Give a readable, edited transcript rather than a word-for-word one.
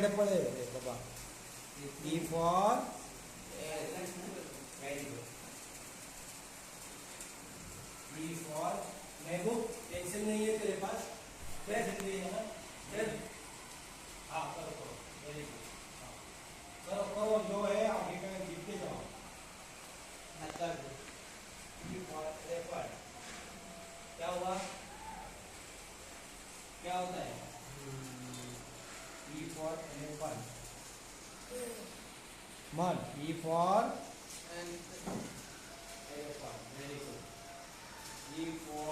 આગળ પડે બાબા. E for very good. E for Mehboob tension नहीं है तेरे पास क्या जिंदगी है चल हाँ करो करो वेरी गुड करो करो जो है आगे का जीतते जाओ अच्छा E for apple क्या हुआ क्या होता है E for elephant मन E for and elephant very good E for